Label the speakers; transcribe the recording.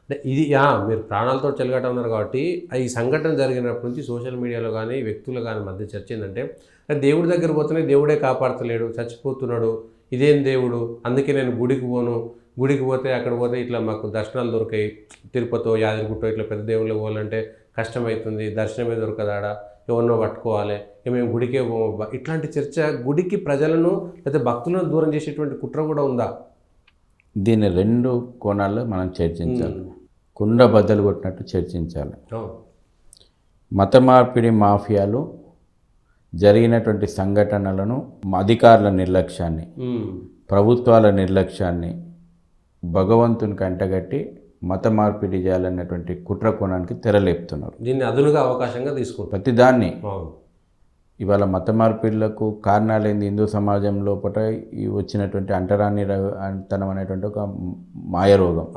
Speaker 1: అంటే ఇది మీరు ప్రాణాలతో చెలగట ఉన్నారు కాబట్టి ఈ సంఘటన జరిగినప్పటి నుంచి సోషల్ మీడియాలో కానీ వ్యక్తులు కానీ మధ్య చర్చ ఏంటంటే దేవుడి దగ్గర పోతేనే దేవుడే కాపాడుతలేడు, చచ్చిపోతున్నాడు, ఇదేం దేవుడు, అందుకే నేను గుడికి పోను, గుడికి పోతే అక్కడ పోతే ఇట్లా మాకు దర్శనాలు దొరికాయి, తిరుపతో యాదగిరిగుట్టో ఇట్లా పెద్ద దేవుళ్ళు పోవాలంటే కష్టమవుతుంది, దర్శనమే దొరకదాడ, ఎవరినో పట్టుకోవాలి, మేము గుడికే పోము. ఇట్లాంటి చర్చ గుడికి ప్రజలను లేదా భక్తులను దూరం చేసేటువంటి కుట్ర కూడా ఉందా?
Speaker 2: దీన్ని రెండు కోణాల్లో మనం చర్చించాలి. కుండ బద్దలు కొట్టినట్టు చర్చించాలి. మత మార్పిడి మాఫియాలు జరిగినటువంటి సంఘటనలను అధికారుల నిర్లక్ష్యాన్ని, ప్రభుత్వాల నిర్లక్ష్యాన్ని భగవంతునికి అంటగట్టి మత మార్పిడి చేయాలన్నటువంటి కుట్ర కోణానికి తెరలేపుతున్నారు.
Speaker 1: దీన్ని అదునుగా అవకాశంగా తీసుకుంటారు
Speaker 2: ప్రతిదాన్ని. ఇవాళ మత మార్పిడులకు కారణాలైంది హిందూ సమాజం లోపల వచ్చినటువంటి అంటరాని తనం అనేటువంటి ఒక మాయరోగం.